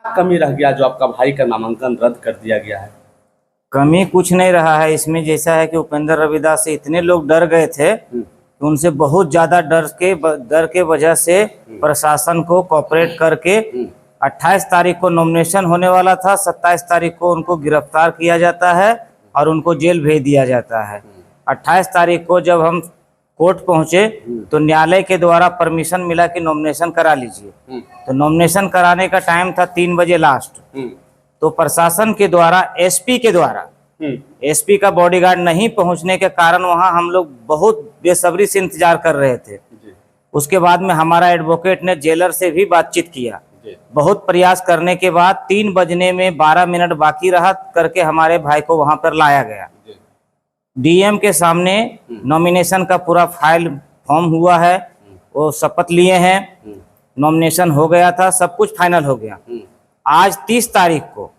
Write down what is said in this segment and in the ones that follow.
कमी रह गया जो आपका भाई का नामांकन रद्द कर दिया गया है? कमी कुछ नहीं रहा है इसमें। जैसा है कि उपेंद्र रविदास से इतने लोग डर गए थे कि उनसे बहुत ज्यादा डर के वजह से प्रशासन को कोऑपरेट करके 28 तारीख को नॉमिनेशन होने वाला था, 27 तारीख को उनको गिरफ्तार किया जाता है और उनको जेल भेज दिया जाता है। 28 तारीख को जब हम कोर्ट पहुंचे तो न्यायालय के द्वारा परमिशन मिला कि नॉमिनेशन करा लीजिए। तो नॉमिनेशन कराने का टाइम था 3 बजे लास्ट। तो प्रशासन के द्वारा एसपी का बॉडीगार्ड नहीं पहुंचने के कारण वहां हम लोग बहुत बेसब्री से इंतजार कर रहे थे। उसके बाद में हमारा एडवोकेट ने जेलर से भी बातचीत किया। बहुत प्रयास करने के बाद 3 बजने में 12 मिनट बाकी रहा करके हमारे भाई को वहां पर लाया गया। डीएम के सामने नॉमिनेशन का पूरा फाइल फॉर्म हुआ है, वो शपथ लिए हैं, नॉमिनेशन हो गया था, सब कुछ फाइनल हो गया। आज 30 तारीख को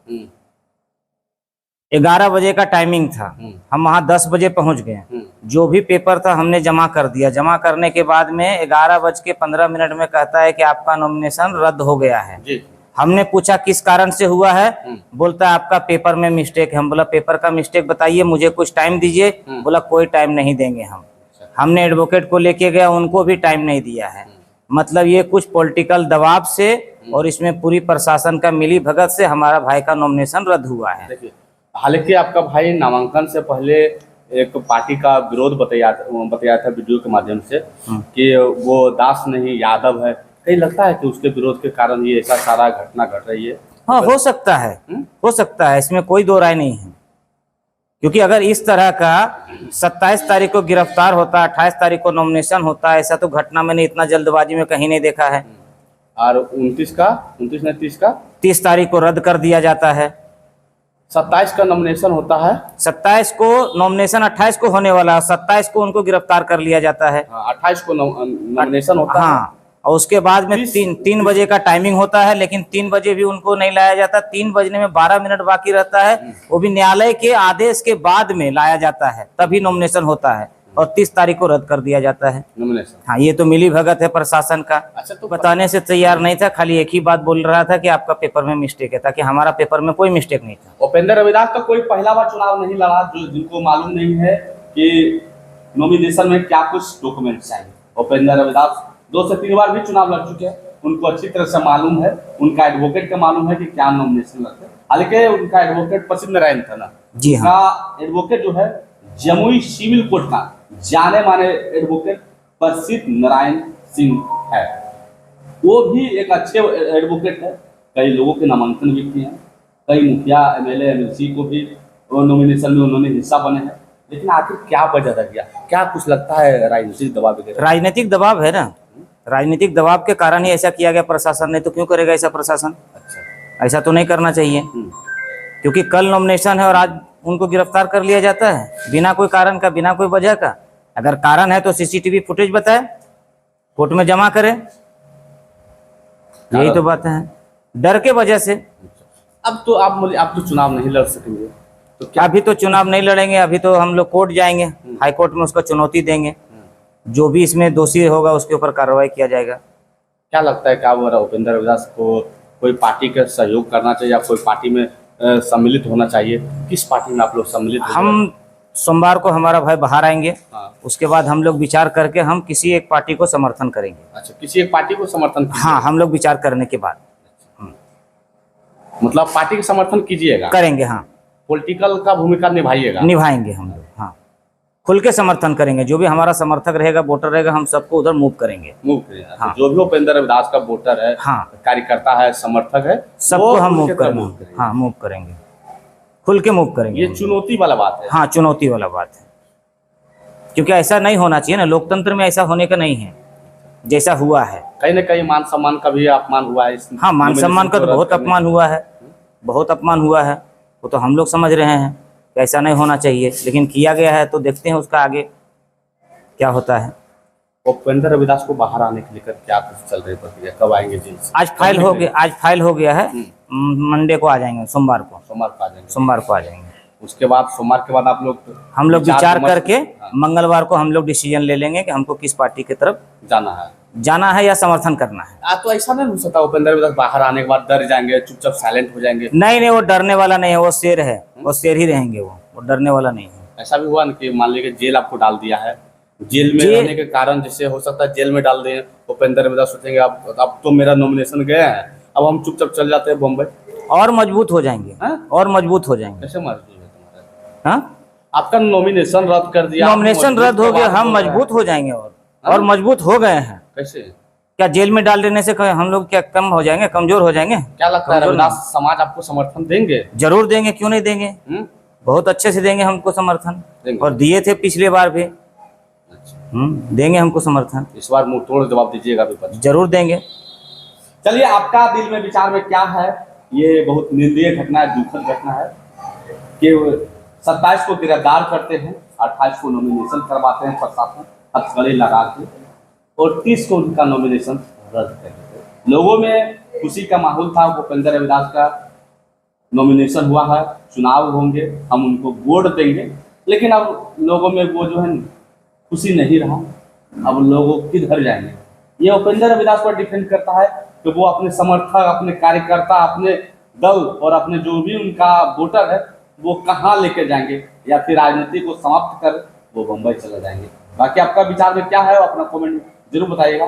11 बजे का टाइमिंग था, हम वहाँ 10 बजे पहुँच गए। जो भी पेपर था हमने जमा कर दिया। जमा करने के बाद में 11:15 में कहता है कि आपका नॉमिनेशन रद्द हो गया है। हमने पूछा किस कारण से हुआ है, बोलता है आपका पेपर में मिस्टेक है। हम बोला पेपर का मिस्टेक बताइए, मुझे कुछ टाइम दीजिए। बोला कोई टाइम नहीं देंगे हम। हमने एडवोकेट को लेके गया, उनको भी टाइम नहीं दिया है। मतलब ये कुछ पॉलिटिकल दबाव से और इसमें पूरी प्रशासन का मिली भगत से हमारा भाई का नॉमिनेशन रद्द हुआ है। हालांकि आपका भाई नामांकन से पहले एक पार्टी का विरोध बताया था वीडियो के माध्यम से कि वो दास नहीं यादव है। कहीं लगता है कि उसके विरोध के कारण ये ऐसा सारा घटना घट रही है? हाँ, हो सकता है, हो सकता है, इसमें कोई दो राय नहीं है। क्योंकि अगर इस तरह का 27 तारीख को गिरफ्तार होता, 28 तारीख को नॉमिनेशन होता, ऐसा तो घटना मैंने इतना जल्दबाजी में कहीं नहीं देखा है। और 30 तारीख को रद्द कर दिया जाता है। 27 का नॉमिनेशन होता है, 27 को नॉमिनेशन 28 को होने वाला है, 27 को उनको गिरफ्तार कर लिया जाता है। 28 को नॉमिनेशन होता है। हाँ, और उसके बाद में 3 बजे का टाइमिंग होता है, लेकिन 3 बजे भी उनको नहीं लाया जाता। 3 बजने में 12 मिनट बाकी रहता है, वो भी न्यायालय के आदेश के बाद में लाया जाता है, तभी नॉमिनेशन होता है। और 30 तारीख को रद्द कर दिया जाता है नॉमिनेशन। हाँ, ये तो मिली भगत है प्रशासन का। अच्छा, तो बताने से तैयार नहीं था, खाली एक ही बात बोल रहा था कि आपका पेपर में मिस्टेक है, ताकि हमारा पेपर में कोई मिस्टेक नहीं था। उपेंद्र रविदास का कोई पहला बार चुनाव नहीं लड़ा, जिनको मालूम नहीं है कि नॉमिनेशन में क्या कुछ डॉक्यूमेंट चाहिए। उपेंद्र रविदास 2 से 3 बार भी चुनाव लड़ चुके हैं, उनको अच्छी तरह से मालूम है। उनका एडवोकेट का मालूम है कि क्या नॉमिनेशन लड़ते हैं। हालांकि उनका एडवोकेट प्रसिद्ध नारायण था ना जी हाँ, एडवोकेट जो है जमुई सिविल कोर्ट का जाने माने एडवोकेट प्रसिद्ध नारायण सिंह है। वो भी एक अच्छे एडवोकेट है, कई लोगों के नामांकन भी किए हैं, कई मुखिया एमएलए एमएलसी को भी नॉमिनेशन में उन्होंने हिस्सा बने हैं। लेकिन आखिर क्या वजह रह गया? क्या कुछ लगता है राजनीतिक दबाव वगैरह? राजनीतिक दबाव है ना, राजनीतिक दबाव के कारण ही ऐसा किया गया प्रशासन ने। तो क्यों करेगा ऐसा प्रशासन? अच्छा, ऐसा तो नहीं करना चाहिए, क्योंकि कल नॉमिनेशन है और आज उनको गिरफ्तार कर लिया जाता है बिना कोई कारण का, बिना कोई वजह का। अगर कारण है तो सीसीटीवी फुटेज बताए, कोर्ट में जमा करें। यही तो बात है, डर के वजह से। अब तो आप तो चुनाव नहीं लड़ सकेंगे, तो क्या? अभी तो चुनाव नहीं लड़ेंगे, अभी तो हम लोग कोर्ट जाएंगे, हाई कोर्ट में उसको चुनौती देंगे। जो भी इसमें दोषी होगा उसके ऊपर कार्रवाई किया जाएगा। क्या लगता है क्या उपेंद्र रविदास को कोई पार्टी का सहयोग करना चाहिए या कोई पार्टी में सम्मिलित होना चाहिए? किस पार्टी में आप लोग सम्मिलित? हम सोमवार को हमारा भाई बाहर आएंगे। हाँ। उसके बाद हम लोग विचार करके हम किसी एक पार्टी को समर्थन करेंगे। अच्छा, किसी एक पार्टी को समर्थन? हाँ, हम लोग विचार करने के बाद मतलब पार्टी का समर्थन कीजिएगा? करेंगे, हाँ। पॉलिटिकल का भूमिका निभाएंगे हम लोग, हाँ। खुल के समर्थन करेंगे, जो भी हमारा समर्थक रहेगा, वोटर रहेगा, हम सबको उधर मूव करेंगे। हाँ। जो भी उपेंद्र रविदास का वोटर है, हाँ, कार्यकर्ता है, समर्थक है, सबको हम मूव करेंगे। हाँ, मूव करेंगे, खुल के मूव करेंगे। ये चुनौती वाला बात है। हाँ, चुनौती वाला बात है, क्योंकि ऐसा नहीं होना चाहिए ना, लोकतंत्र में ऐसा होने का नहीं है जैसा हुआ है। कहीं न कहीं मान सम्मान का भी अपमान हुआ है। हाँ, मान सम्मान का तो बहुत अपमान हुआ है, बहुत अपमान हुआ है। वो तो हम लोग समझ रहे हैं कि ऐसा नहीं होना चाहिए, लेकिन किया गया है, तो देखते हैं उसका आगे क्या होता है। उपेंद्र रविदास को बाहर आने के लेकर क्या कुछ चल रही प्रक्रिया? कब आएंगे जेल से? आज फाइल हो गया है, मंडे को आ जाएंगे, सोमवार को आ जाएंगे। उसके बाद सोमवार के बाद हम लोग विचार करके मंगलवार को हम लोग डिसीजन ले लेंगे कि हमको किस पार्टी की तरफ जाना है। जाना है या समर्थन करना है। तो ऐसा नहीं हो सकता उपेंद्र रविदास बाहर आने के बाद डर जाएंगे, चुपचाप साइलेंट हो जाएंगे? नहीं नहीं, वो डरने वाला नहीं है, वो शेर है, वो शेर ही रहेंगे, वो डरने वाला नहीं है। ऐसा भी हुआ ना कि मान लीजिए जेल आपको डाल दिया है, जेल में जेल- रहने के कारण जैसे हो सकता है जेल में डाल दें, उपेंद्र रविदास सोचेंगे अब तो मेरा नॉमिनेशन गया है, अब हम चुपचाप चल जाते हैं बम्बई। और मजबूत हो जाएंगे, हाँ? और मजबूत हो जाएंगे। कैसे मजबूत है तुम्हारा? हाँ, आपका नॉमिनेशन रद्द कर दिया, नॉमिनेशन रद्द हो गया, हम बोल रहे हैं। मजबूत हो जाएंगे, और हाँ? मजबूत हो गए हैं। कैसे? क्या जेल में डाल देने से हम लोग क्या कम हो जाएंगे, कमजोर हो जाएंगे? क्या लगता है कमजोर रविदास समाज आपको समर्थन देंगे? जरूर देंगे, क्यों नहीं देंगे, हम्म? बहुत अच्छे से देंगे हमको समर्थन, देंगे। और दिए थे पिछले बार भी। अच्छा, देंगे हमको समर्थन, इस बार मुंह तोड़ जवाब दीजिएगा विपक्ष। जरूर देंगे। चलिए, आपका दिल में विचार में क्या है? ये बहुत निंदनीय घटना है, दुखद घटना है कि 27 को गिरफ्तार करते हैं, 28 को नॉमिनेशन करवाते हैं प्रशासन हथकड़ी लगा के, और 30 को उनका नॉमिनेशन रद्द कर देते हैं। लोगों में खुशी का माहौल था, उपेंद्र रविदास का नॉमिनेशन हुआ है, चुनाव होंगे, हम उनको वोट देंगे, लेकिन अब लोगों में वो जो है न, खुशी नहीं रहा। अब लोगों किधर जाएंगे? ये उपेंद्र रविदास पर डिपेंड करता है कि वो अपने समर्थक, अपने कार्यकर्ता, अपने दल और अपने जो भी उनका वोटर है वो कहाँ लेके जाएंगे, या फिर राजनीति को समाप्त कर वो बम्बई चले जाएंगे। बाकी आपका विचार में क्या है, अपना कमेंट जरूर बताइएगा।